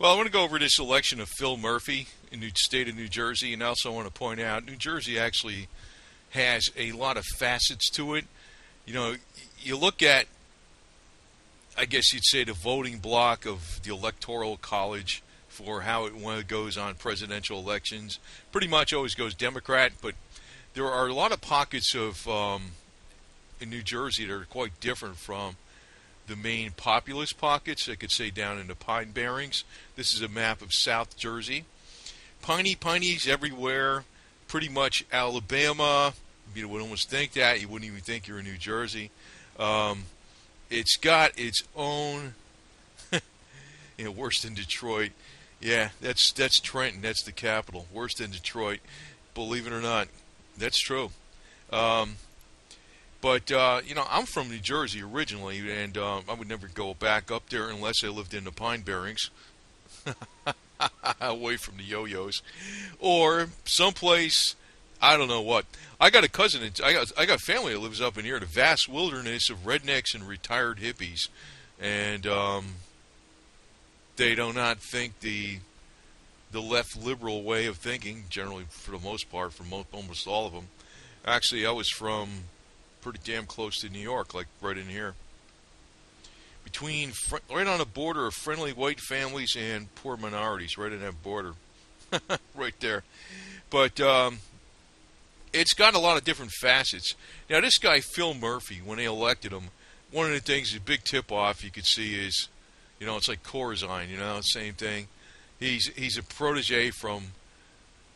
Well, I want to go over this election of Phil Murphy in the state of New Jersey, and also want to point out New Jersey actually has a lot of facets to it. You know, you look at, I guess you'd say, the voting block of the Electoral College for how it goes on presidential elections. Pretty much always goes Democrat, but there are a lot of pockets of in New Jersey that are quite different from the main populous pockets. I could say down in the Pine Barrens. This is a map of South Jersey. Piney's everywhere. Pretty much Alabama. You would almost think that. You wouldn't even think you're in New Jersey. It's got its own, worse than Detroit. Yeah, that's Trenton. That's the capital. Worse than Detroit. Believe it or not, that's true. But I'm from New Jersey originally, and I would never go back up there unless I lived in the Pine Barrens, away from the yo-yos, or someplace, I don't know what. I got a cousin, I got family that lives up in here, the vast wilderness of rednecks and retired hippies, and they do not think the left liberal way of thinking, generally for the most part, for almost all of them. Actually, I was from pretty damn close to New York, like right in here. Right on the border of friendly white families and poor minorities, right in that border. Right there. But it's got a lot of different facets. Now, this guy, Phil Murphy, when they elected him, one of the things, a big tip-off you could see is, it's like Corzine, same thing. He's a protege from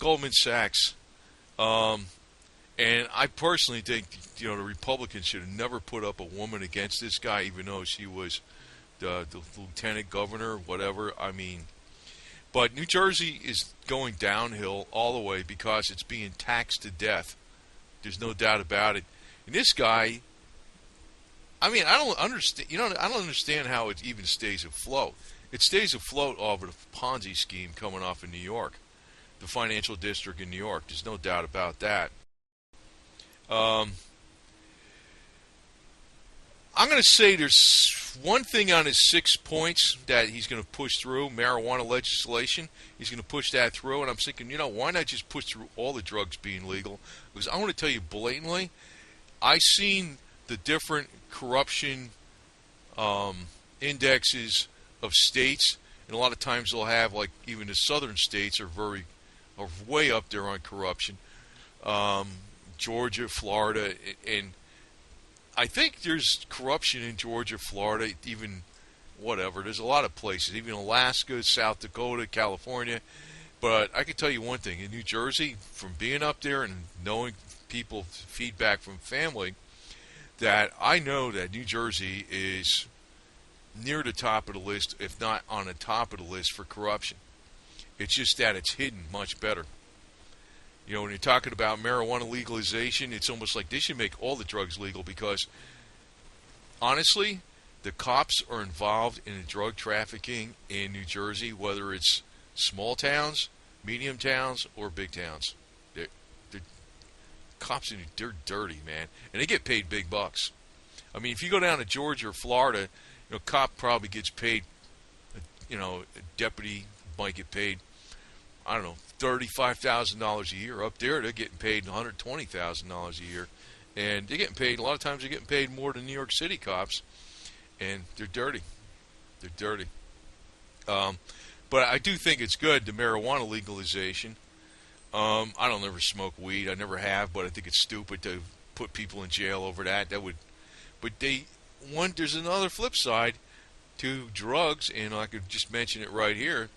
Goldman-Sachs. And I personally think, the Republicans should have never put up a woman against this guy, even though she was the lieutenant governor, whatever. I mean, but New Jersey is going downhill all the way because it's being taxed to death. There's no doubt about it. And this guy, I mean, I don't understand. I don't understand how it even stays afloat. It stays afloat over the Ponzi scheme coming off in New York, the financial district in New York. There's no doubt about that. I'm going to say there's one thing on his 6 points that he's going to push through, marijuana legislation. He's going to push that through, and I'm thinking, why not just push through all the drugs being legal? Because I want to tell you blatantly, I've seen the different corruption indexes of states, and a lot of times they'll have, like, even the southern states are way up there on corruption. Georgia, Florida, and I think there's corruption in Georgia, Florida, even whatever. There's a lot of places, even Alaska, South Dakota, California. But I can tell you one thing, in New Jersey, from being up there and knowing people, feedback from family, that I know that New Jersey is near the top of the list, if not on the top of the list for corruption. It's just that it's hidden much better. When you're talking about marijuana legalization, it's almost like they should make all the drugs legal because, honestly, the cops are involved in the drug trafficking in New Jersey, whether it's small towns, medium towns, or big towns. They're cops, they're dirty, man. And they get paid big bucks. I mean, if you go down to Georgia or Florida, a cop probably gets paid, a deputy might get paid, I don't know, $35,000 a year. Up there, they're getting paid $120,000 a year. And they're getting paid, a lot of times they're getting paid more than New York City cops. And they're dirty. They're dirty. But I do think it's good, the marijuana legalization. I don't ever smoke weed. I never have, but I think it's stupid to put people in jail over that. But there's another flip side to drugs, and I could just mention it right here,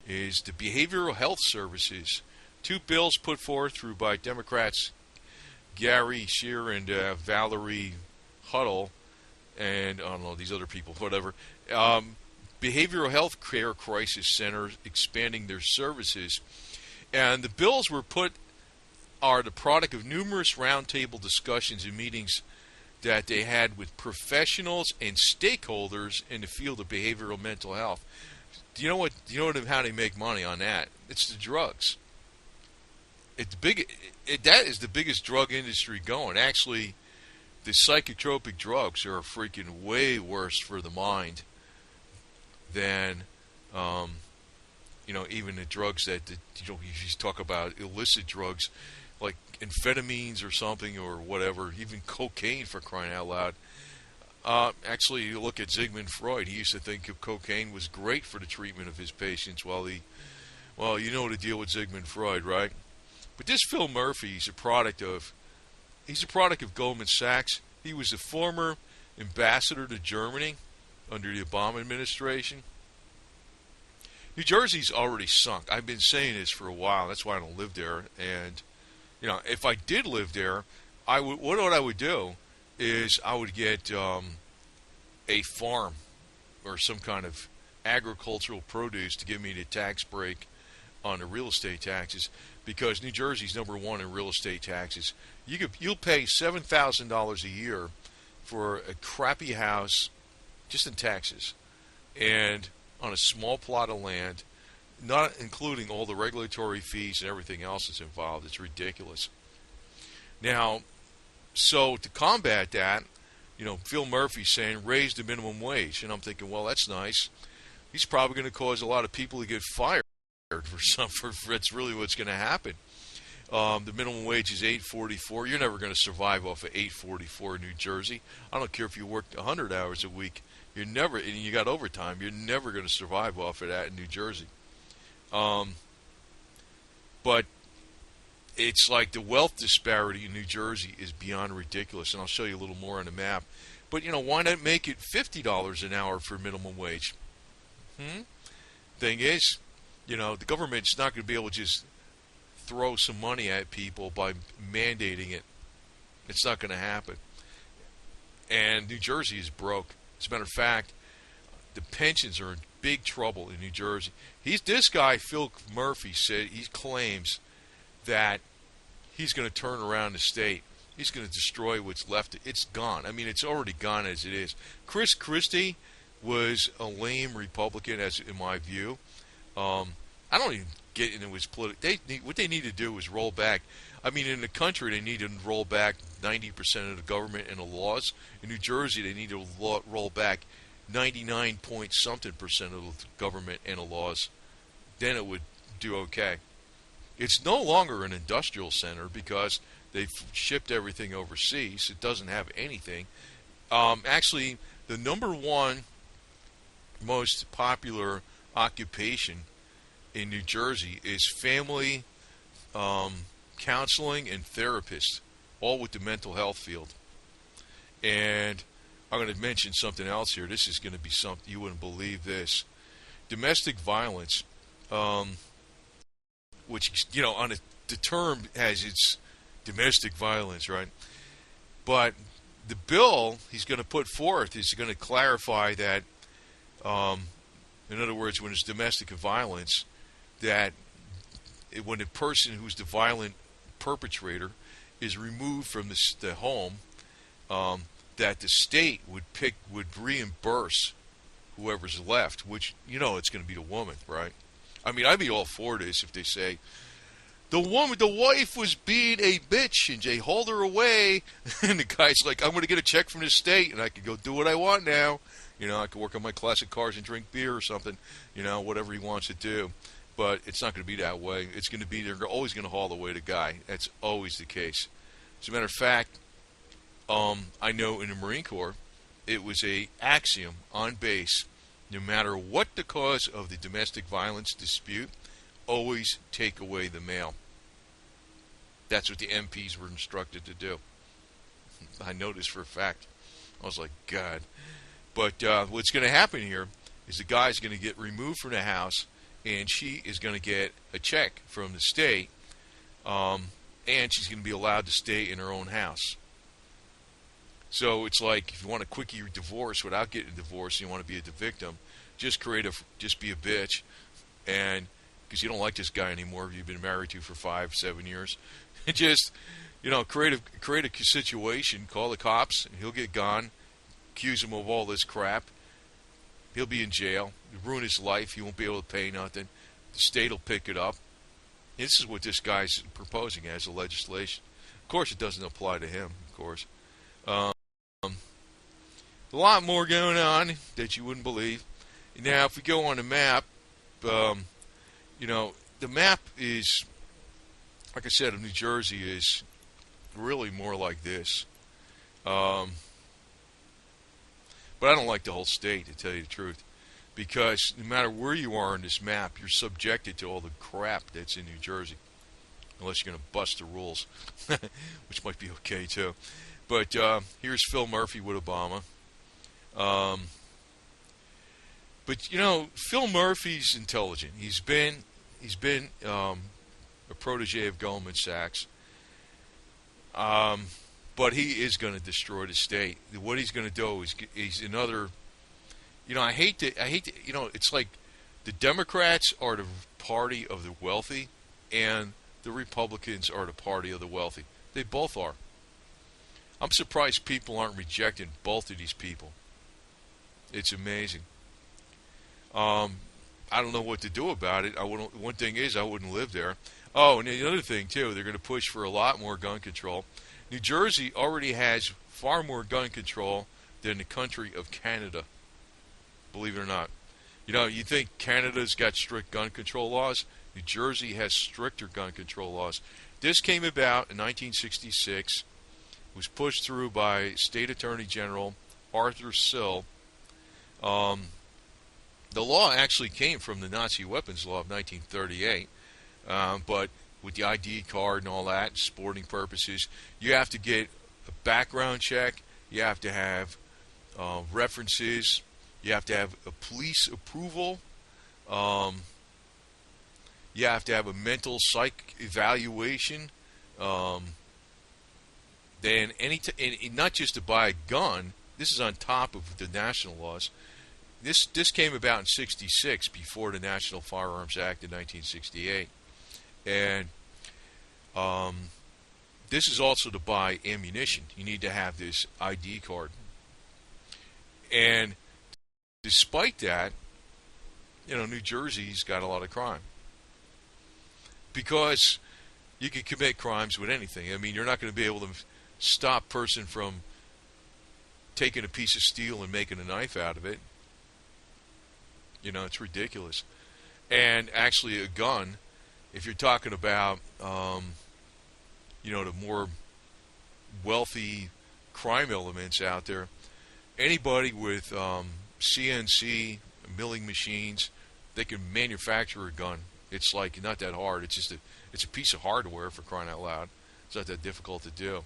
is the behavioral health services. 2 bills put forth by Democrats Gary Scheer and Valerie Huddle, and I don't know, these other people, whatever. Behavioral health care crisis centers expanding their services. And the bills are the product of numerous roundtable discussions and meetings that they had with professionals and stakeholders in the field of behavioral mental health. Do you know how they make money on that? It's the drugs. That is the biggest drug industry going. Actually, the psychotropic drugs are freaking way worse for the mind than Um, even the drugs that you talk about illicit drugs like amphetamines or something or whatever, even cocaine for crying out loud. Actually, you look at Sigmund Freud. He used to think cocaine was great for the treatment of his patients. Well, you know the deal with Sigmund Freud, right? But this Phil Murphy, he's a product of Goldman Sachs. He was a former ambassador to Germany under the Obama administration. New Jersey's already sunk. I've been saying this for a while. That's why I don't live there. And if I did live there, what I would do is I would get a farm or some kind of agricultural produce to give me the tax break on the real estate taxes, because New Jersey's number one in real estate taxes. You'll pay $7,000 a year for a crappy house just in taxes, and on a small plot of land, not including all the regulatory fees and everything else that's involved. It's ridiculous. Now, so to combat that, Phil Murphy's saying raise the minimum wage, and I'm thinking, well, that's nice. He's probably going to cause a lot of people to get fired for that's really what's going to happen. The minimum wage is $8.44. You're never going to survive off of $8.44 in New Jersey. I don't care if you work 100 hours a week. You're never, and you got overtime. You're never going to survive off of that in New Jersey. But it's like the wealth disparity in New Jersey is beyond ridiculous, and I'll show you a little more on the map. But why not make it $50 an hour for minimum wage? Thing is, the government's not going to be able to just throw some money at people by mandating it. It's not going to happen. And New Jersey is broke. As a matter of fact, the pensions are in big trouble in New Jersey. This guy, Phil Murphy, he claims that he's going to turn around the state. He's going to destroy what's left. It's gone. I mean, it's already gone as it is. Chris Christie was a lame Republican, as in my view. I don't even get into his political. What they need to do is roll back. I mean, in the country, they need to roll back 90% of the government and the laws. In New Jersey, they need to roll back 99 point something percent of the government and the laws. Then it would do okay. It's no longer an industrial center because they've shipped everything overseas. It doesn't have anything. Actually, the number one most popular occupation in New Jersey is family counseling and therapist, all with the mental health field. And I'm going to mention something else here. This is going to be something you wouldn't believe. This domestic violence, which the term has its domestic violence, right? But the bill he's going to put forth is going to clarify that, in other words, when it's domestic violence, that when a person who's the violent perpetrator is removed from the home, that the state would reimburse whoever's left, which it's going to be the woman, right? I mean, I'd be all for this if they say the wife was being a bitch and they hauled her away, and the guy's like, I'm going to get a check from the state and I can go do what I want now. I could work on my classic cars and drink beer or something, whatever he wants to do. But it's not going to be that way. It's going to be, they're always going to haul away the guy. That's always the case. As a matter of fact, I know in the Marine Corps, it was a axiom on base, no matter what the cause of the domestic violence dispute, always take away the male. That's what the MPs were instructed to do. I know this for a fact. I was like, God. But what's going to happen here is the guy's going to get removed from the house, and she is going to get a check from the state, and she's going to be allowed to stay in her own house. So it's like, if you want to quickie your divorce without getting a divorce, and you want to be the victim, just be a bitch, and because you don't like this guy anymore, you've been married to for 5-7 years, and just create a situation, call the cops, and he'll get gone, accuse him of all this crap. He'll be in jail. You'll ruin his life. He won't be able to pay nothing. The state will pick it up. This is what this guy's proposing as a legislation. Of course, it doesn't apply to him, of course. A lot more going on that you wouldn't believe. Now, if we go on the map, um, the map is, like I said, of New Jersey is really more like this. Um, but I don't like the whole state, to tell you the truth, because no matter where you are on this map, you're subjected to all the crap that's in New Jersey, unless you're going to bust the rules, which might be okay too. But here's Phil Murphy with Obama. Um, but Phil Murphy's intelligent. He's been a protege of Goldman Sachs. But he is going to destroy the state. What he's going to do is he's another. I hate to. It's like the Democrats are the party of the wealthy, and the Republicans are the party of the wealthy. They both are. I'm surprised people aren't rejecting both of these people. It's amazing. I don't know what to do about it. One thing is, I wouldn't live there. Oh, and the other thing too, they're going to push for a lot more gun control. New Jersey already has far more gun control than the country of Canada. Believe it or not. You think Canada's got strict gun control laws? New Jersey has stricter gun control laws. This came about in 1966. Was pushed through by State Attorney General Arthur Sill. The law actually came from the Nazi weapons law of 1938, but with the ID card and all that, sporting purposes, you have to get a background check, you have to have references, you have to have a police approval, you have to have a mental psych evaluation, then not just to buy a gun. This is on top of the national laws. This came about in '66, before the National Firearms Act in 1968, and this is also to buy ammunition. You need to have this ID card, and despite that, New Jersey's got a lot of crime because you can commit crimes with anything. I mean, you're not going to be able to stop a person from taking a piece of steel and making a knife out of it. It's ridiculous. And actually, a gun, if you're talking about, the more wealthy crime elements out there, anybody with CNC milling machines, they can manufacture a gun. It's like not that hard. It's just it's a piece of hardware, for crying out loud. It's not that difficult to do.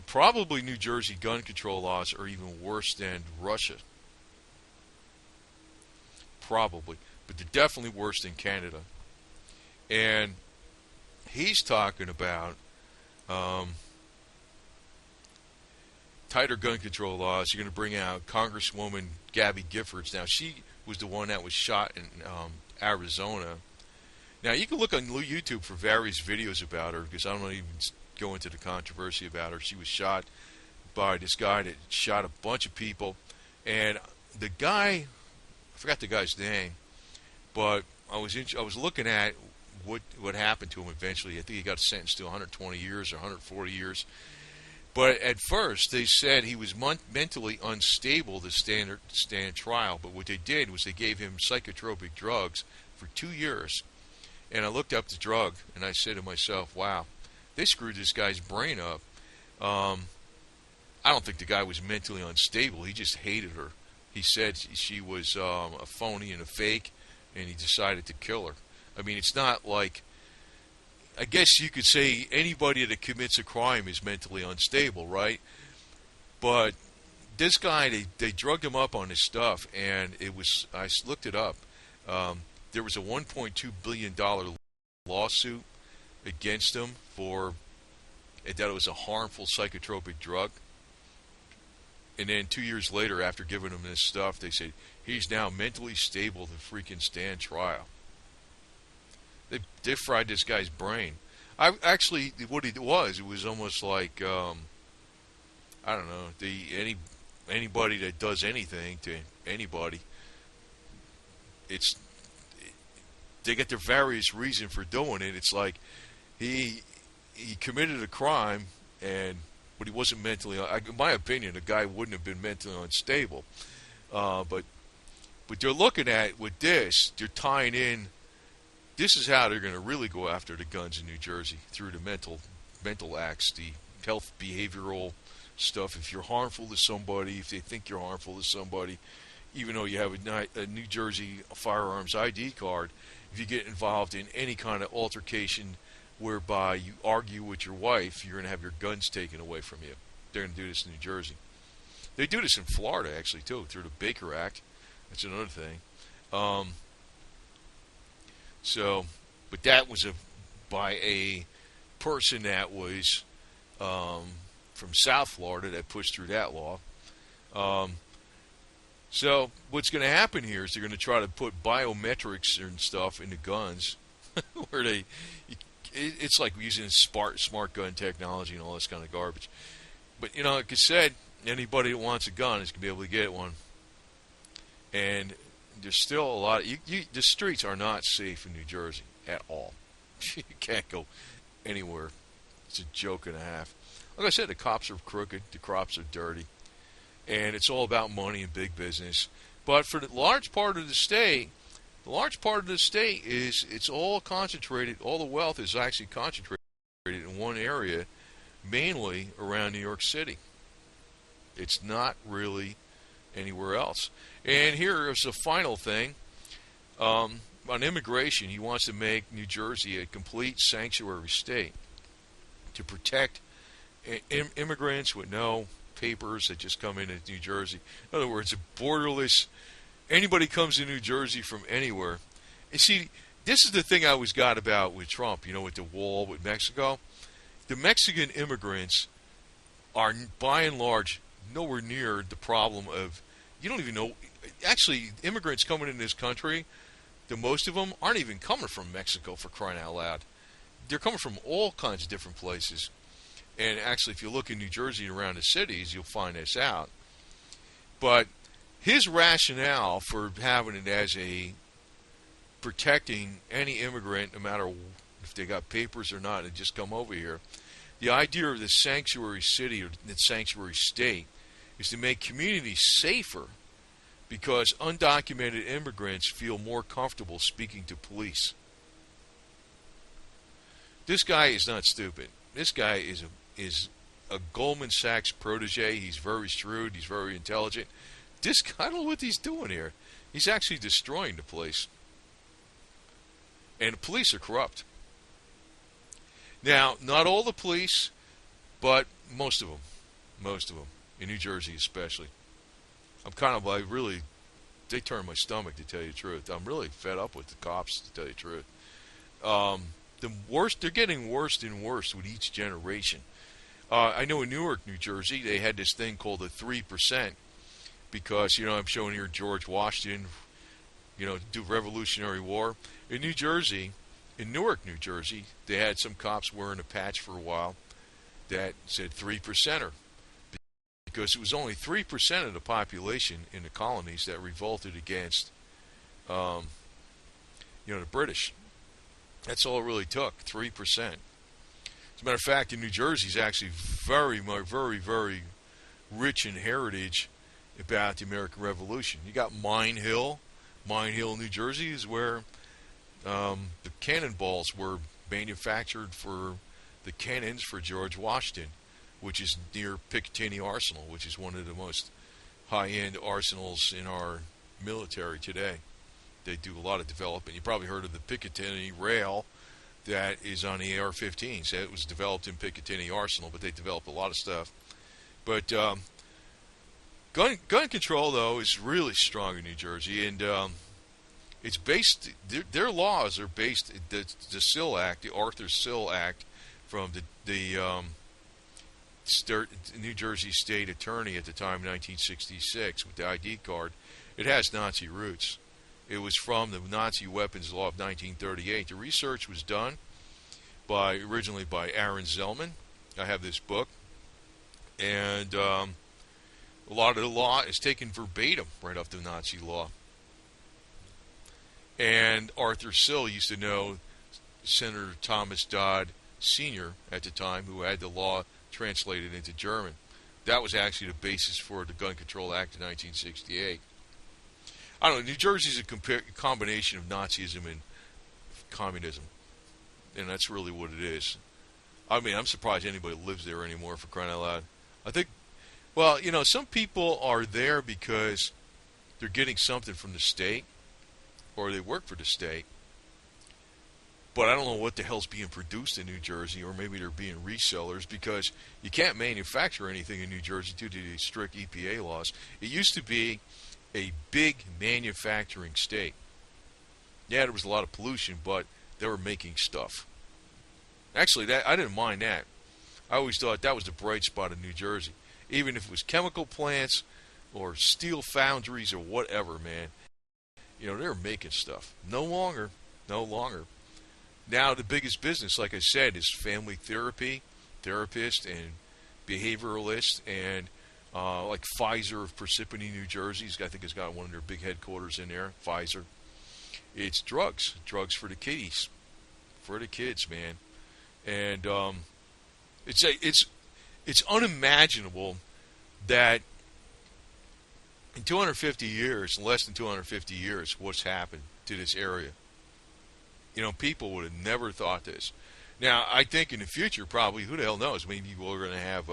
Probably New Jersey gun control laws are even worse than Russia. Probably. But they're definitely worse than Canada. And he's talking about tighter gun control laws. You're going to bring out Congresswoman Gabby Giffords. Now, she was the one that was shot in Arizona. Now, you can look on YouTube for various videos about her, because I don't even go into the controversy about her. She was shot by this guy that shot a bunch of people. And the guy, I forgot the guy's name, but I was looking at what happened to him eventually. I think he got sentenced to 120 years or 140 years. But at first, they said he was mentally unstable to stand trial. But what they did was they gave him psychotropic drugs for 2 years. And I looked up the drug, and I said to myself, wow, they screwed this guy's brain up. I don't think the guy was mentally unstable. He just hated her. He said she was a phony and a fake, and he decided to kill her. I mean, it's not like, I guess you could say anybody that commits a crime is mentally unstable, right? But this guy, they drugged him up on his stuff, and I looked it up. There was a $1.2 billion lawsuit against him for that it was a harmful psychotropic drug. And then 2 years later, after giving him this stuff, they said he's now mentally stable to freaking stand trial. They fried this guy's brain. What it was almost like I don't know, anybody that does anything to anybody, they get their various reason for doing it. It's like he committed a crime, but he wasn't mentally. In my opinion, the guy wouldn't have been mentally unstable. But But they're looking at, with this, they're tying in, this is how they're going to really go after the guns in New Jersey, through the mental acts, the health behavioral stuff. If you're harmful to somebody, if they think you're harmful to somebody, even though you have a New Jersey firearms ID card, if you get involved in any kind of altercation whereby you argue with your wife, you're going to have your guns taken away from you. They're going to do this in New Jersey. They do this in Florida, actually, too, through the Baker Act. That's another thing. But that was by a person that was from South Florida that pushed through that law. So what's going to happen here is they're going to try to put biometrics and stuff into guns, where it's like using smart gun technology and all this kind of garbage. But like I said, anybody that wants a gun is going to be able to get one. And there's still a lot. The streets are not safe in New Jersey at all. You can't go anywhere. It's a joke and a half. Like I said, the cops are crooked. The cops are dirty. And it's all about money and big business. But for the large part of the state is, it's all concentrated. All the wealth is actually concentrated in one area, mainly around New York City. It's not really anywhere else. And here is the final thing. On immigration, he wants to make New Jersey a complete sanctuary state to protect immigrants with no papers that just come into New Jersey. In other words, a borderless, anybody comes to New Jersey from anywhere. And see, this is the thing I always got about with Trump, with the wall with Mexico. The Mexican immigrants are, by and large, nowhere near the problem of, you don't even know, actually, immigrants coming in this country, the most of them aren't even coming from Mexico, for crying out loud. They're coming from all kinds of different places. And actually, if you look in New Jersey and around the cities, you'll find this out. But his rationale for having it as a protecting any immigrant, no matter if they got papers or not, and just come over here, the idea of the sanctuary city or the sanctuary state is to make communities safer, because undocumented immigrants feel more comfortable speaking to police. This guy is not stupid. This guy is a Goldman-Sachs protege. He's very shrewd. He's very intelligent. This guy, I don't know what he's doing here. He's actually destroying the place. And the police are corrupt. Now, not all the police, but most of them. Most of them. In New Jersey especially. I'm kind of like, really, they turn my stomach, to tell you the truth. I'm really fed up with the cops, to tell you the truth. The worst, they're getting worse and worse with each generation. I know in Newark, New Jersey, they had this thing called the 3%, because, I'm showing here George Washington, do Revolutionary War. In New Jersey, in Newark, New Jersey, they had some cops wearing a patch for a while that said 3%er, because it was only 3% of the population in the colonies that revolted against, the British. That's all it really took, 3%. As a matter of fact, in New Jersey is actually very, very, very rich in heritage about the American Revolution. You got Mine Hill. Mine Hill, New Jersey, is where the cannonballs were manufactured for the cannons for George Washington, which is near Picatinny Arsenal, which is one of the most high-end arsenals in our military today. They do a lot of development. You probably heard of the Picatinny rail that is on the AR-15s. It was developed in Picatinny Arsenal, but they developed a lot of stuff. But gun control, though, is really strong in New Jersey, and it's based. Their laws are based. The Sill Act, the Arthur Sill Act, from the New Jersey State Attorney at the time, 1966, with the ID card. It has Nazi roots. It was from the Nazi weapons law of 1938. The research was done originally by Aaron Zellman. I have this book, and a lot of the law is taken verbatim right off the Nazi law. And Arthur Sill used to know Senator Thomas Dodd Sr. at the time, who had the law translated into German. That was actually the basis for the Gun Control Act of 1968. I don't know. New Jersey's a combination of Nazism and communism, and that's really what it is. I mean, I'm surprised anybody lives there anymore, for crying out loud. I think, well, some people are there because they're getting something from the state, or they work for the state. But I don't know what the hell's being produced in New Jersey, or maybe they're being resellers, because you can't manufacture anything in New Jersey due to the strict EPA laws. It used to be a big manufacturing state. Yeah, there was a lot of pollution, but they were making stuff. Actually, I didn't mind that. I always thought that was the bright spot of New Jersey. Even if it was chemical plants or steel foundries or whatever, man. They were making stuff. No longer. Now the biggest business, like I said, is family therapy, therapists and behavioralists, and like Pfizer of Parsippany, New Jersey. I think it's got one of their big headquarters in there, Pfizer. It's drugs for the kiddies, for the kids, man. And it's unimaginable that in 250 years, less than 250 years, what's happened to this area. People would have never thought this. Now, I think in the future, probably, who the hell knows? Maybe we're going to have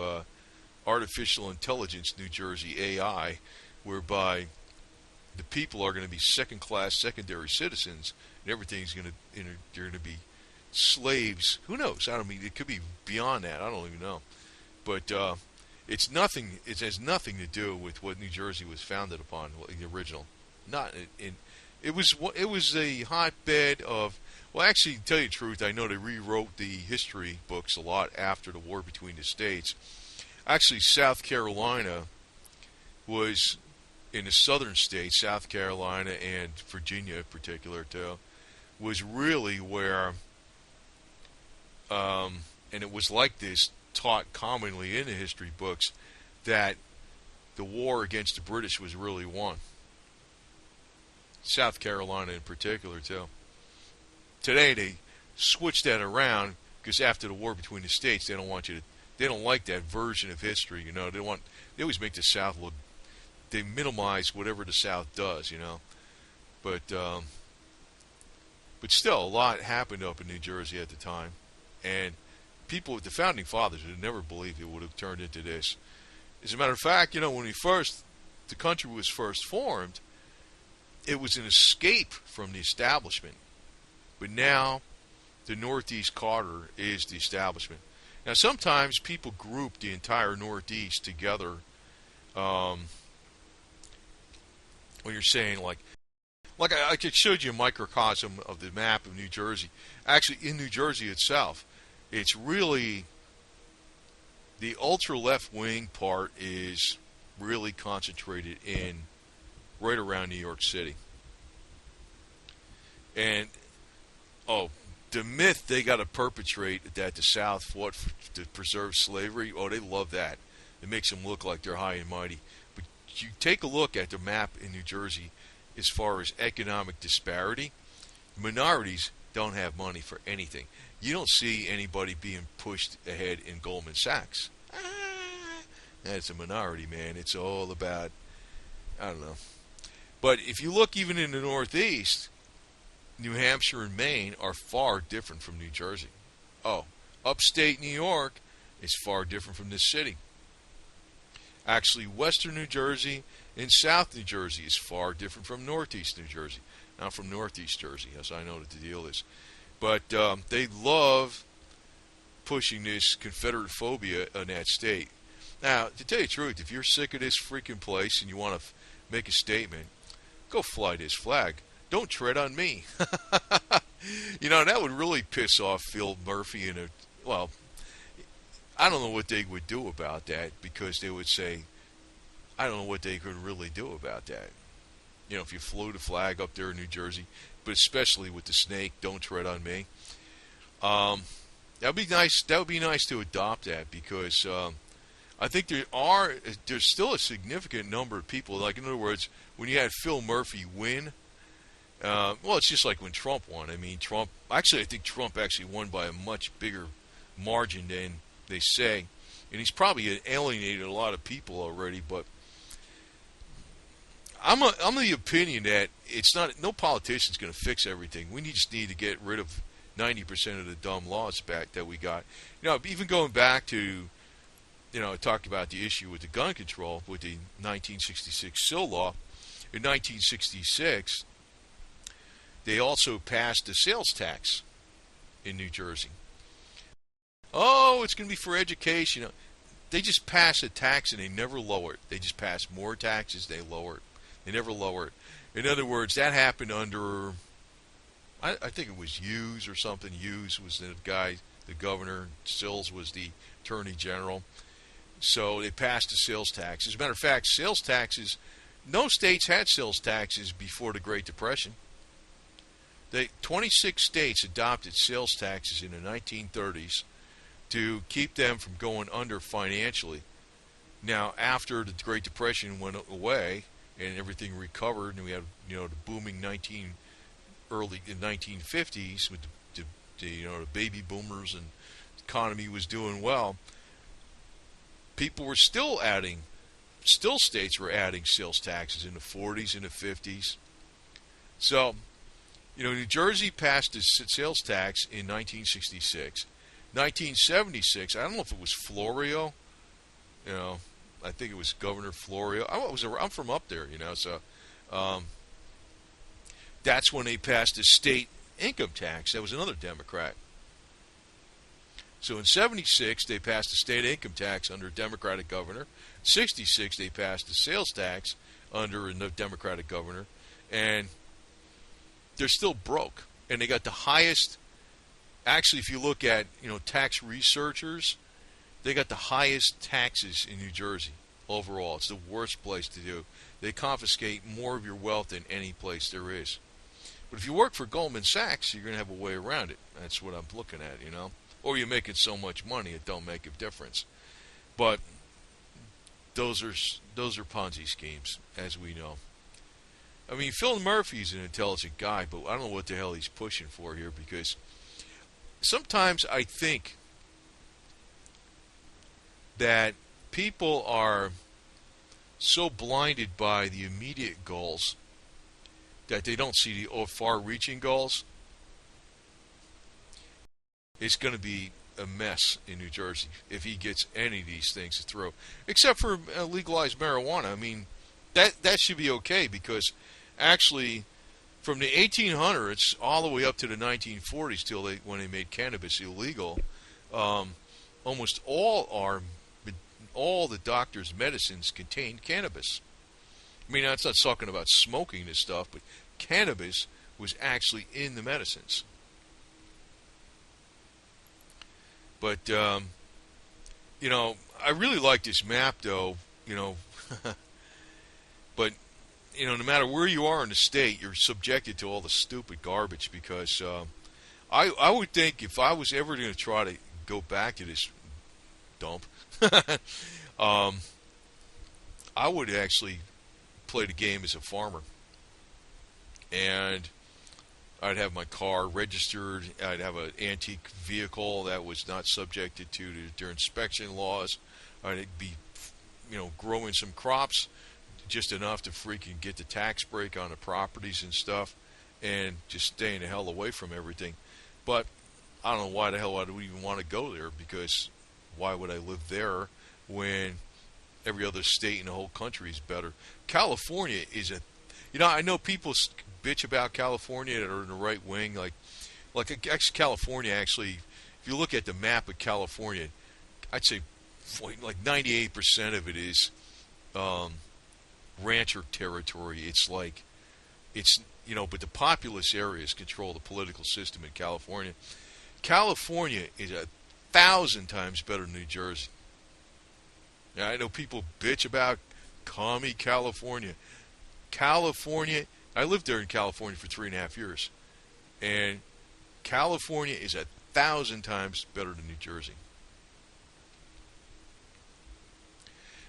artificial intelligence, New Jersey AI, whereby the people are going to be second-class, secondary citizens, and everything's going to, they're going to be slaves. Who knows? I don't mean, it could be beyond that. I don't even know. But it's nothing. It has nothing to do with what New Jersey was founded upon, the original. Not in. It was a hotbed of. Well, actually, to tell you the truth, I know they rewrote the history books a lot after the war between the states. Actually, South Carolina was in the southern states, South Carolina and Virginia in particular, too, was really where, and it was like this, taught commonly in the history books, that the war against the British was really won. South Carolina in particular, too. Today they switched that around because after the war between the states, they don't like that version of history. They always make the South look. They minimize whatever the South does, But still, a lot happened up in New Jersey at the time, and the founding fathers would have never believed it would have turned into this. As a matter of fact, when the country was first formed, it was an escape from the establishment. But now, the Northeast corridor is the establishment. Now, sometimes people group the entire Northeast together. When you're saying like I showed you a microcosm of the map of New Jersey. Actually, in New Jersey itself, it's really the ultra left wing part is really concentrated in right around New York City. And the myth they got to perpetrate that the South fought to preserve slavery, they love that. It makes them look like they're high and mighty. But you take a look at the map in New Jersey as far as economic disparity, minorities don't have money for anything. You don't see anybody being pushed ahead in Goldman Sachs. That's a minority, man. It's all about, I don't know. But if you look even in the Northeast, New Hampshire and Maine are far different from New Jersey. Upstate New York is far different from this city. Actually, Western New Jersey and South New Jersey is far different from Northeast New Jersey. Not from Northeast Jersey, as I know what the deal is. But they love pushing this Confederate phobia in that state. Now, to tell you the truth, if you're sick of this freaking place and you want to make a statement, go fly this flag. Don't tread on me. That would really piss off Phil Murphy I don't know what they would do about that, because they would say, I don't know what they could really do about that. If you flew the flag up there in New Jersey, but especially with the snake, don't tread on me. That'd be nice. That would be nice to adopt that, because I think there's still a significant number of people. Like, in other words, when you had Phil Murphy win, it's just like when Trump won. I think Trump actually won by a much bigger margin than they say, and he's probably alienated a lot of people already. But I'm of the opinion that it's not no politician's going to fix everything. We just need to get rid of 90% of the dumb laws back that we got. Even going back to I talked about the issue with the gun control with the 1966 SIL law. In 1966, they also passed the sales tax in New Jersey. Oh, it's going to be for education. They just pass a tax and they never lower it. They just pass more taxes, they lower it. They never lower it. In other words, that happened under, I think it was Hughes or something. Hughes was the guy, the governor. Sills was the attorney general. So they passed the sales tax. As a matter of fact, sales taxes, no states had sales taxes before the Great Depression. 26 states adopted sales taxes in the 1930s to keep them from going under financially. Now, after the Great Depression went away and everything recovered, and we had the booming early 1950s with the baby boomers, and the economy was doing well. People were still states were adding sales taxes in the 40s and the 50s. So, New Jersey passed the sales tax in 1966. 1976, I don't know if it was Florio. I think it was Governor Florio. I'm from up there, so that's when they passed the state income tax. That was another Democrat. So in 76, they passed the state income tax under a Democratic governor. 66, they passed the sales tax under a Democratic governor. And they're still broke. And they got the highest, actually, if you look at, tax researchers, they got the highest taxes in New Jersey overall. It's the worst place to do. They confiscate more of your wealth than any place there is. But if you work for Goldman Sachs, you're going to have a way around it. That's what I'm looking at, Or you're making so much money it don't make a difference. But those are Ponzi schemes, as we know. I mean, Phil Murphy's an intelligent guy, but I don't know what the hell he's pushing for here, because sometimes I think that people are so blinded by the immediate goals that they don't see the far-reaching goals. It's going to be a mess in New Jersey if he gets any of these things through, except for legalized marijuana. I mean, that should be okay, because actually, from the 1800s all the way up to the 1940s, when they made cannabis illegal, almost all the doctors' medicines contained cannabis. I mean, that's not talking about smoking this stuff, but cannabis was actually in the medicines. But, I really like this map, though, but, no matter where you are in the state, you're subjected to all the stupid garbage, because I would think if I was ever going to try to go back to this dump, I would actually play the game as a farmer. And I'd have my car registered. I'd have an antique vehicle that was not subjected to their inspection laws. I'd be, growing some crops, just enough to freaking get the tax break on the properties and stuff, and just staying the hell away from everything. But I don't know why the hell I would even want to go there, because why would I live there when every other state in the whole country is better? California is I know people bitch about California that are in the right wing, like California. Actually, if you look at the map of California, I'd say like 98% of it is rancher territory. But the populous areas control the political system in California. California is 1,000 times better than New Jersey. Now, I know people bitch about commie California. I lived there in California for 3.5 years, and California is 1,000 times better than New Jersey.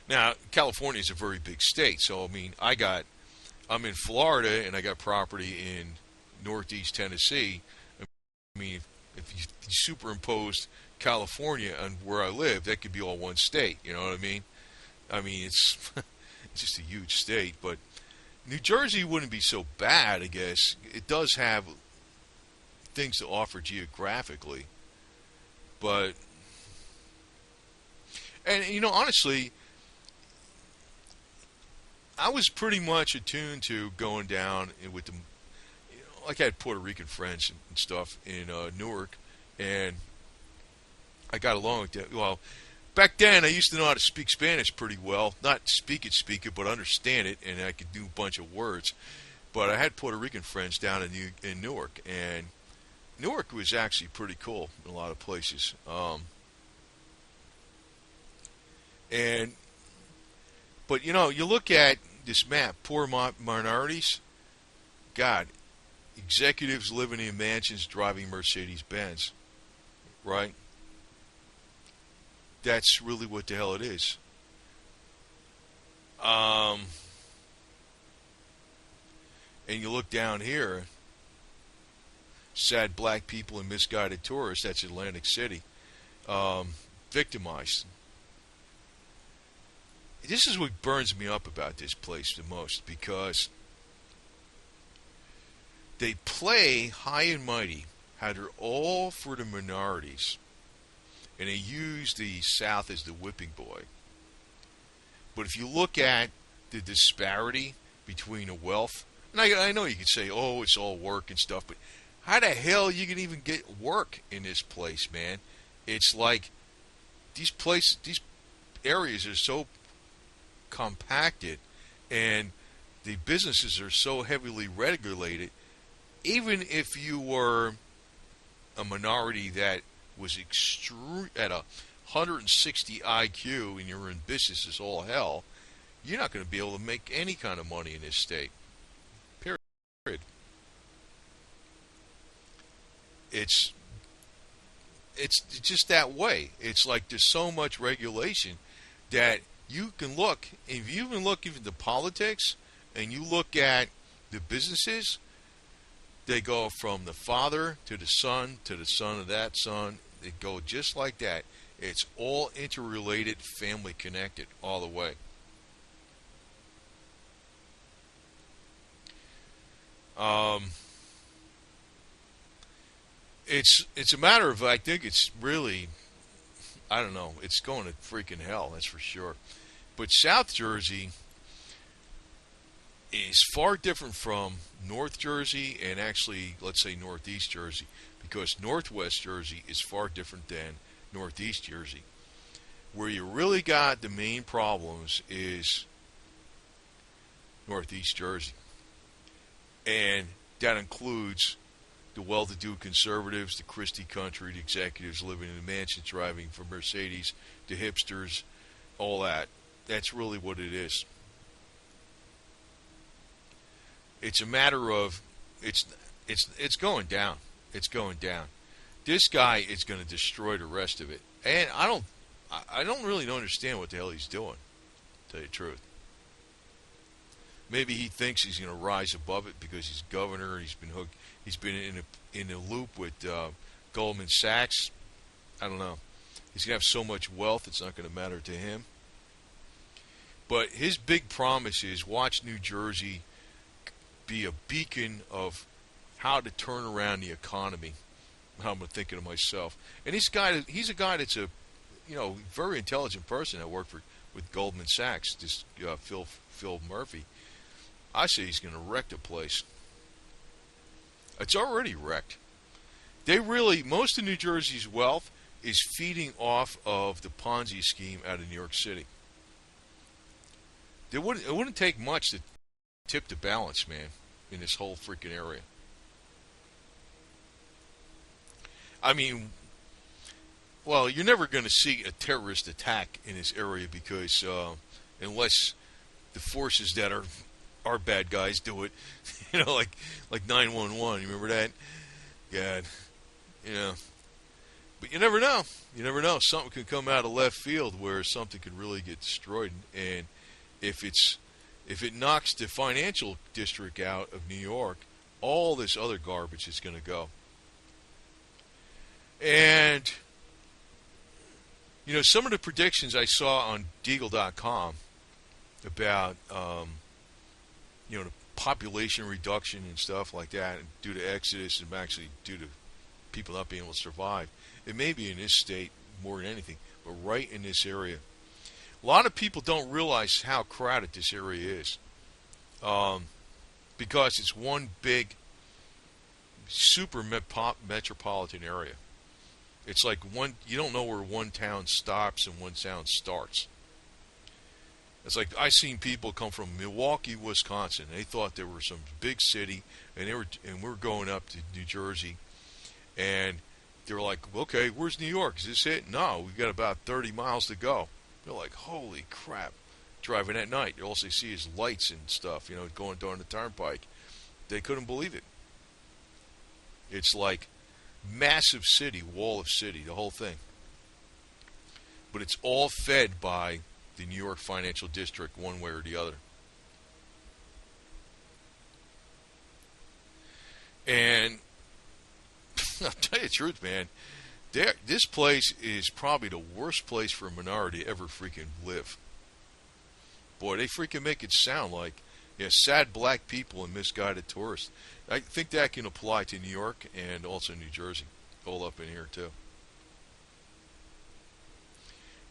Now, California is a very big state, so I mean, I'm in Florida and I got property in Northeast Tennessee. I mean, if you superimposed California on where I live, that could be all one state. You know what I mean? I mean, it's it's just a huge state. But New Jersey wouldn't be so bad, I guess. It does have things to offer geographically, but and honestly, I was pretty much attuned to going down with the, like I had Puerto Rican friends and stuff in Newark, and I got along with that. Well, back then I used to know how to speak Spanish pretty well, not speak it, but understand it, and I could do a bunch of words. But I had Puerto Rican friends down in Newark, and Newark was actually pretty cool in a lot of places. But you look at this map, poor minorities. God, executives living in mansions, driving Mercedes-Benz, right? That's really what the hell it is. And you look down here, sad black people and misguided tourists. That's Atlantic City, victimized. This is what burns me up about this place the most, because they play high and mighty, how they're all for the minorities, and they use the South as the whipping boy. But if you look at the disparity between the wealth, and I know you could say, oh, it's all work and stuff, but how the hell you can even get work in this place, man? It's like these areas are so compacted, and the businesses are so heavily regulated. Even if you were a minority that was at a 160 IQ and you're in business as all hell, you're not going to be able to make any kind of money in this state. Period. It's just that way. It's like there's so much regulation that you can look, if you even look even to politics, and you look at the businesses, they go from the father to the son of that son. They go just like that. It's all interrelated, family connected, all the way. It's a matter of, I think it's really, I don't know, it's going to freaking hell, that's for sure. But South Jersey is far different from North Jersey and actually, let's say, Northeast Jersey, because Northwest Jersey is far different than Northeast Jersey. Where you really got the main problems is Northeast Jersey. And that includes the well-to-do conservatives, the Christie country, the executives living in the mansions, driving for Mercedes, the hipsters, all that. That's really what it is. It's a matter of it's going down. It's going down. This guy is going to destroy the rest of it. And I don't really understand what the hell he's doing, to tell you the truth. Maybe he thinks he's going to rise above it because he's governor. He's been hooked. He's been in a loop with Goldman-Sachs. I don't know. He's going to have so much wealth, it's not going to matter to him. But his big promise is watch New Jersey be a beacon of how to turn around the economy. I'm thinking to myself. And he's a guy that's a very intelligent person that worked with Goldman Sachs, this Phil Murphy. I say he's going to wreck the place. It's already wrecked. Most of New Jersey's wealth is feeding off of the Ponzi scheme out of New York City. It wouldn't take much to tip the balance, man, in this whole freaking area. I mean, well, you're never going to see a terrorist attack in this area because unless the forces that are bad guys do it, like 911. You remember that? God, But you never know. You never know. Something could come out of left field where something could really get destroyed, and if it knocks the financial district out of New York, all this other garbage is going to go. And some of the predictions I saw on Deagle.com about population reduction and stuff like that, due to exodus and actually due to people not being able to survive. It may be in this state more than anything, but right in this area. A lot of people don't realize how crowded this area is, because it's one big, super metropolitan area. It's like you don't know where one town stops and one town starts. It's like I seen people come from Milwaukee, Wisconsin. They thought there were some big city, and we're going up to New Jersey, and they were like, "Okay, where's New York? Is this it?" No, we've got about 30 miles to go. They're like, "Holy crap!" Driving at night, all they see is lights and stuff, going down the turnpike. They couldn't believe it. It's like massive city, wall of city, the whole thing. But it's all fed by the New York financial district, one way or the other. And I'll tell you the truth, man, this place is probably the worst place for a minority to ever freaking live. Boy, they freaking make it sound like sad black people and misguided tourists. I think that can apply to New York and also New Jersey, all up in here too.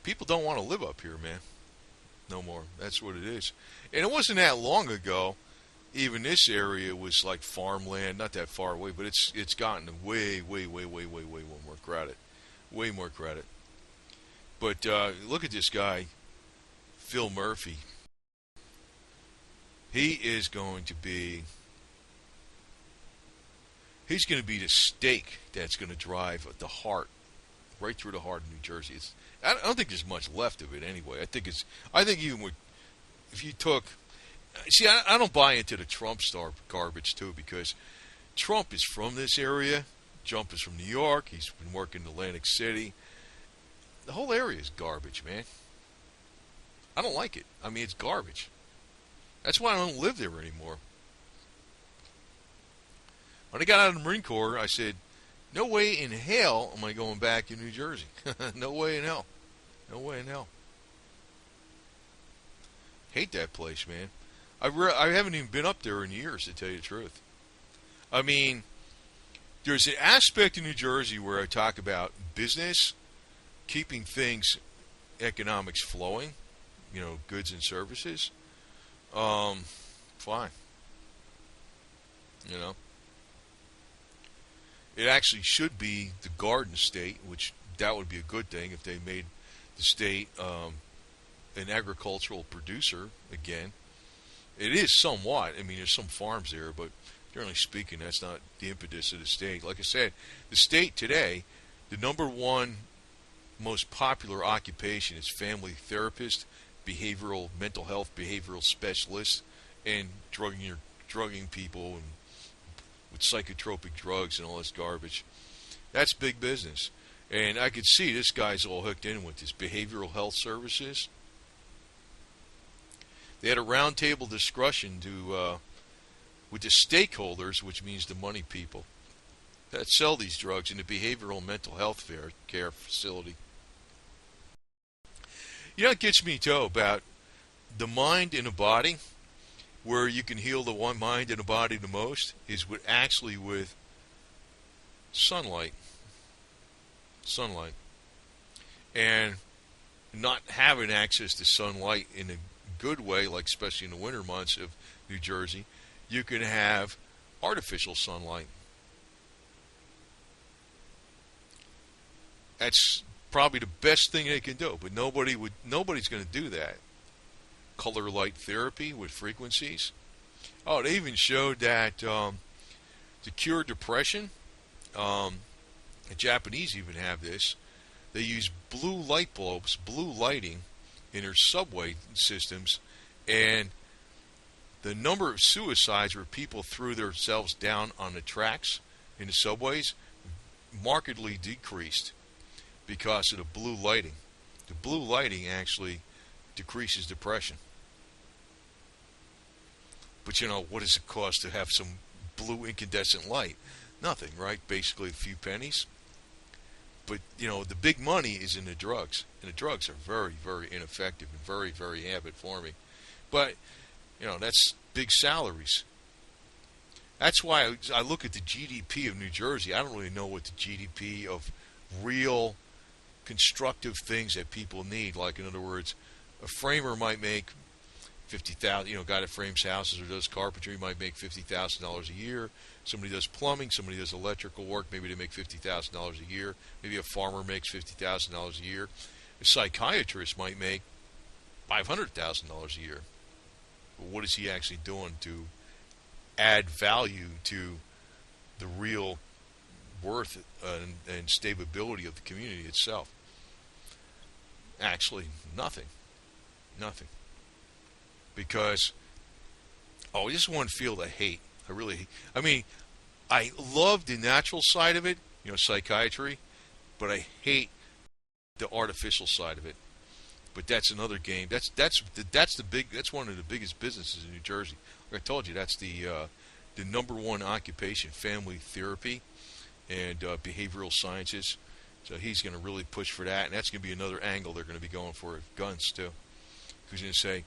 People don't want to live up here, man. No more. That's what it is. And it wasn't that long ago. Even this area was like farmland, not that far away, but it's gotten way more crowded. Way more crowded. But look at this guy, Phil Murphy. He's going to be the stake that's going to drive the heart, right through the heart of New Jersey. I don't think there's much left of it anyway. I think even if you took, see, I don't buy into the Trump star garbage too, because Trump is from this area. Trump is from New York. He's been working in Atlantic City. The whole area is garbage, man. I don't like it. I mean, it's garbage. That's why I don't live there anymore. When I got out of the Marine Corps, I said, no way in hell am I going back to New Jersey. No way in hell. No way in hell. Hate that place, man. I haven't even been up there in years, to tell you the truth. I mean, there's an aspect in New Jersey where I talk about business, keeping things, economics flowing, goods and services. Fine. It actually should be the Garden State, which that would be a good thing if they made the state an agricultural producer again. It is somewhat. I mean, there's some farms there, but generally speaking, that's not the impetus of the state. Like I said, the state today, the number one most popular occupation is family therapist, mental health behavioral specialist, and drugging people and with psychotropic drugs and all this garbage. That's big business. And I could see this guy's all hooked in with this behavioral health services. They had a roundtable discussion with the stakeholders, which means the money people, that sell these drugs in the behavioral mental health care facility. It gets me, too, about the mind and the body. Where you can heal the one mind and the body the most is with sunlight. Sunlight. And not having access to sunlight in a good way, like especially in the winter months of New Jersey, you can have artificial sunlight. That's probably the best thing they can do, but nobody's going to do that. Color light therapy with frequencies. Oh, they even showed that to cure depression, the Japanese even have this. They use blue light bulbs, blue lighting in their subway systems, and the number of suicides where people threw themselves down on the tracks in the subways markedly decreased because of the blue lighting. The blue lighting actually decreases depression. But what does it cost to have some blue incandescent light? Nothing, right? Basically a few pennies. But, the big money is in the drugs. And the drugs are very, very ineffective and very, very habit forming. But, that's big salaries. That's why I look at the GDP of New Jersey. I don't really know what the GDP of real constructive things that people need. Like, in other words, a framer might make 50,000. You know, guy that frames houses or does carpentry might make $50,000 a year. Somebody does plumbing. Somebody does electrical work. Maybe they make $50,000 a year. Maybe a farmer makes $50,000 a year. A psychiatrist might make $500,000 a year. But what is he actually doing to add value to the real worth and stability of the community itself? Actually, nothing. Nothing. Because, I just want to feel the hate. I really, I mean, I love the natural side of it, you know, psychiatry, but I hate the artificial side of it. But that's another game. That's one of the biggest businesses in New Jersey. Like I told you, that's the number one occupation, family therapy and behavioral sciences. So he's going to really push for that, and that's going to be another angle they're going to be going for. Guns too. He's going to say,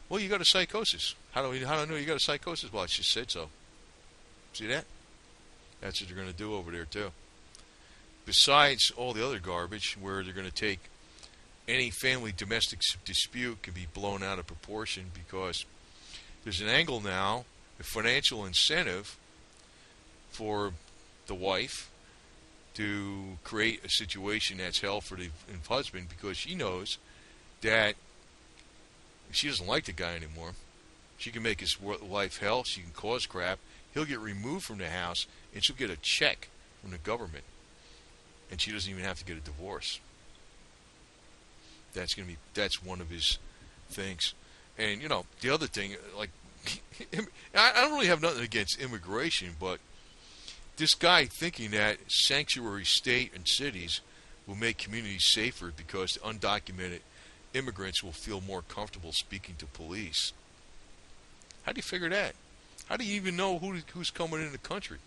well, you got a psychosis. How do I know you got a psychosis? Well, I just said so. See that? That's what they're going to do over there too. Besides all the other garbage, where they're going to take any family domestic dispute can be blown out of proportion, because there's an angle now, a financial incentive for the wife to create a situation that's hell for the husband, because she knows that she doesn't like the guy anymore. She can make his life hell. She can cause crap. He'll get removed from the house, and she'll get a check from the government, and she doesn't even have to get a divorce. That's one of his things. And you know, the other thing, like, I don't really have nothing against immigration, but this guy thinking that sanctuary state and cities will make communities safer because undocumented immigrants will feel more comfortable speaking to police. How do you figure that? How do you even know who's coming in the country?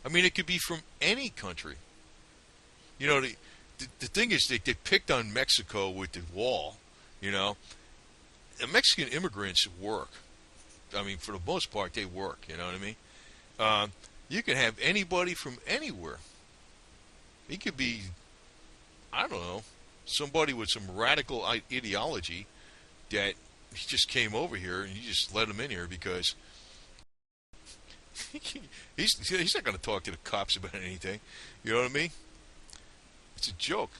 I mean, it could be from any country. You know, the thing is, they picked on Mexico with the wall. You know, the Mexican immigrants work. I mean, for the most part, they work. You know what I mean? You can have anybody from anywhere. He could be, I don't know, somebody with some radical ideology that he just came over here, and you just let him in here because he's not going to talk to the cops about anything. You know what I mean? It's a joke.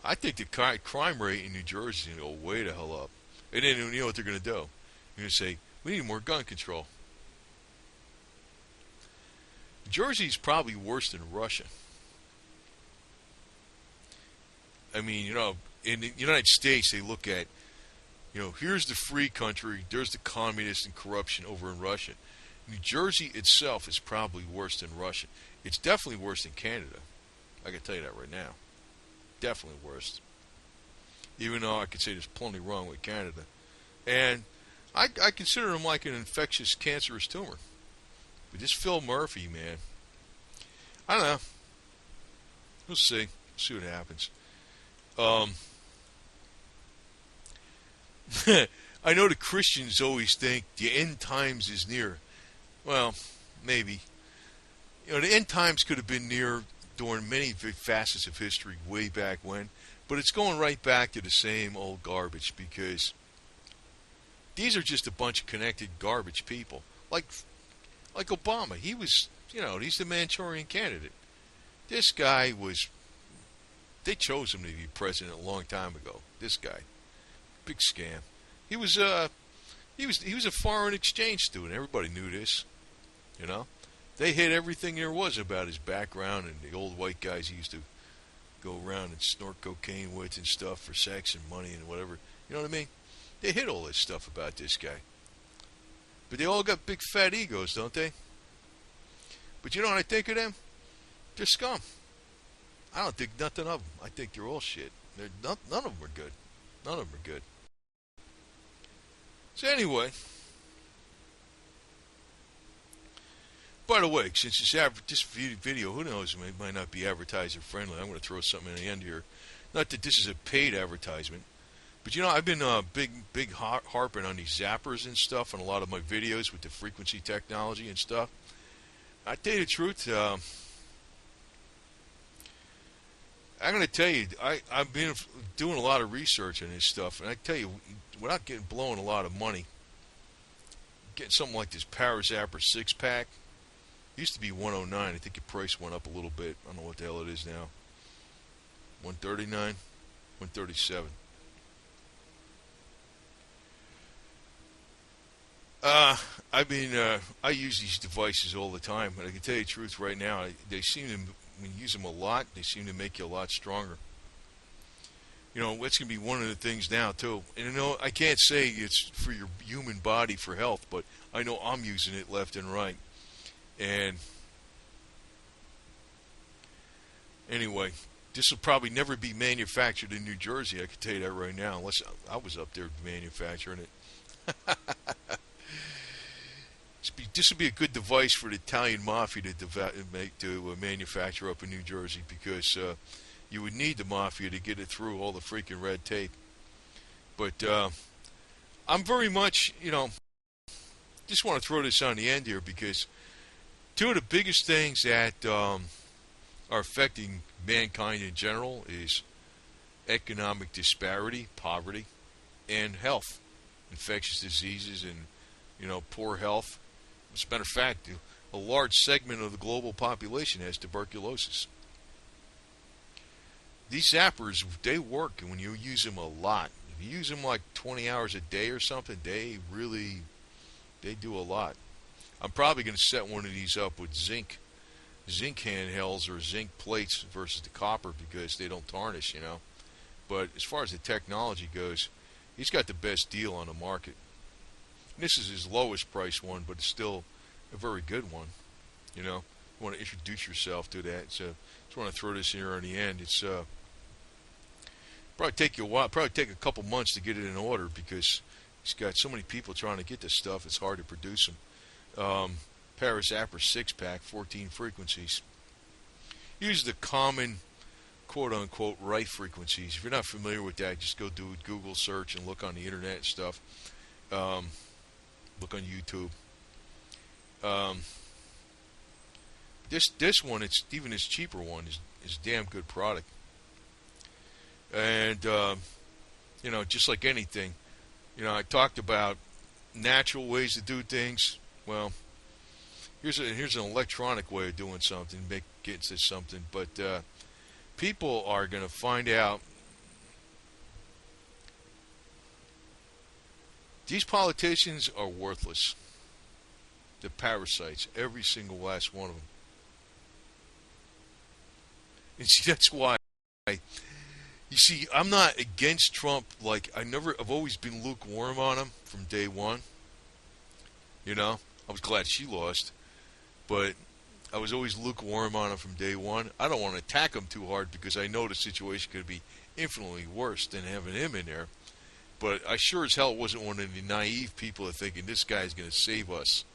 I think the crime rate in New Jersey is going to go way the hell up. And then you know what they're going to do? They're going to say, we need more gun control. Jersey's probably worse than Russia. I mean, you know, in the United States, they look at, you know, here's the free country, there's the communist and corruption over in Russia. New Jersey itself is probably worse than Russia. It's definitely worse than Canada. I can tell you that right now. Definitely worse. Even though I could say there's plenty wrong with Canada. And I consider him like an infectious cancerous tumor. But this Phil Murphy, man, I don't know. We'll see. See what happens. I know the Christians always think the end times is near. Well, maybe. You know, the end times could have been near during many facets of history way back when, but it's going right back to the same old garbage, because these are just a bunch of connected garbage people. Like Obama. He was, you know, he's the Manchurian candidate. This guy was, they chose him to be president a long time ago. This guy. Big scam. He was a foreign exchange student. Everybody knew this. You know? They hid everything there was about his background and the old white guys he used to go around and snort cocaine with and stuff for sex and money and whatever. You know what I mean? They hid all this stuff about this guy. But they all got big fat egos, don't they? But you know what I think of them? They're scum. I don't think nothing of them. I think they're all shit. None of them are good. None of them are good. So anyway, by the way, since this video, who knows, it might not be advertiser friendly. I'm going to throw something in the end here. Not that this is a paid advertisement, But you know, I've been big harping on these zappers and stuff, and a lot of my videos with the frequency technology and stuff. I tell you the truth, I'm going to tell you, I've been doing a lot of research on this stuff, and I tell you, without blowing a lot of money, getting something like this Power Zapper 6-pack, used to be 109. I think the price went up a little bit. I don't know what the hell it is now. 139, 137. I use these devices all the time, but I can tell you the truth right now. They seem to, when you use them a lot, they seem to make you a lot stronger. You know, that's going to be one of the things now, too. And, you know, I can't say it's for your human body for health, but I know I'm using it left and right. And anyway, this will probably never be manufactured in New Jersey. I can tell you that right now, unless I was up there manufacturing it. This would be a good device for the Italian mafia to manufacture up in New Jersey, because you would need the mafia to get it through all the freaking red tape. But I'm very much, you know, just want to throw this on the end here, because two of the biggest things that are affecting mankind in general is economic disparity, poverty, and health, infectious diseases, and, you know, poor health. As a matter of fact, a large segment of the global population has tuberculosis. These zappers, they work when you use them a lot. If you use them like 20 hours a day or something, they do a lot. I'm probably going to set one of these up with zinc handhelds or zinc plates versus the copper, because they don't tarnish, you know. But as far as the technology goes, he's got the best deal on the market. And this is his lowest price one, but it's still a very good one. You know, you want to introduce yourself to that. So just want to throw this here on the end. It's probably take you a while, probably take a couple months to get it in order, because he's got so many people trying to get this stuff. It's hard to produce them. Power Zapper 6-pack, 14 frequencies. Use the common quote-unquote right frequencies. If you're not familiar with that, just go do a Google search and look on the internet and stuff. Look on YouTube. This one, it's even this cheaper one, is damn good product. And you know, just like anything, you know, I talked about natural ways to do things. Well, here's an electronic way of doing something, get to something. But people are going to find out. These politicians are worthless. The parasites, every single last one of them. And see, that's why. You see, I'm not against Trump. Like, I've always been lukewarm on him from day one. You know, I was glad she lost, but I was always lukewarm on him from day one. I don't want to attack him too hard, because I know the situation could be infinitely worse than having him in there. But I sure as hell wasn't one of the naive people that thinking this guy's going to save us,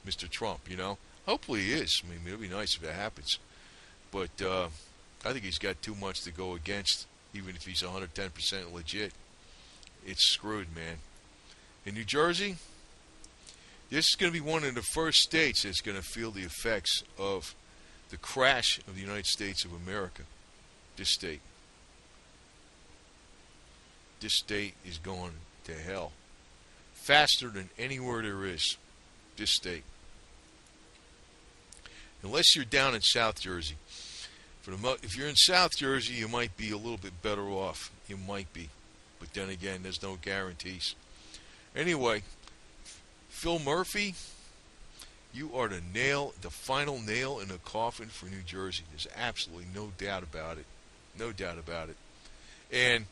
Mr. Trump, you know. Hopefully he is. I mean, it'll be nice if it happens. But I think he's got too much to go against, even if he's 110% legit. It's screwed, man. In New Jersey, this is going to be one of the first states that's going to feel the effects of the crash of the United States of America. This state. This state is going to hell faster than anywhere there is. This state. Unless you're down in South Jersey. If you're in South Jersey, you might be a little bit better off. You might be. But then again, there's no guarantees. Anyway, Phil Murphy, you are the final nail in the coffin for New Jersey. There's absolutely no doubt about it. No doubt about it. And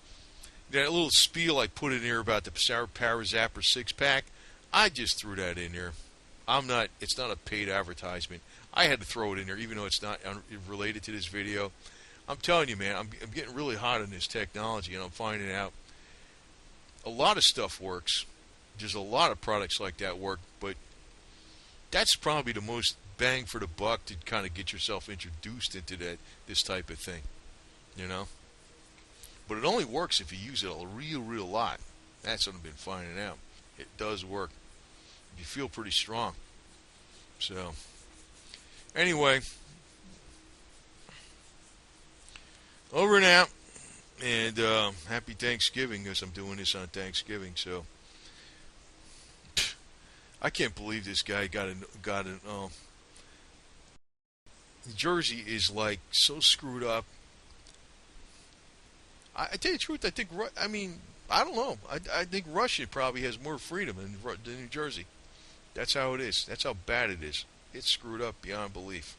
that little spiel I put in there about the Power Zapper 6-pack, I just threw that in there. It's not a paid advertisement. I had to throw it in there, even though it's not related to this video. I'm telling you, man, I'm getting really hot on this technology, and I'm finding out a lot of stuff works. There's a lot of products like that work, but that's probably the most bang for the buck to kind of get yourself introduced into this type of thing, you know? But it only works if you use it a real lot. That's what I've been finding out. It does work. You feel pretty strong. So, anyway, over and out. And happy Thanksgiving, because I'm doing this on Thanksgiving. So, I can't believe this guy got an. Jersey is like so screwed up. I tell you the truth. I don't know. I think Russia probably has more freedom than New Jersey. That's how it is. That's how bad it is. It's screwed up beyond belief.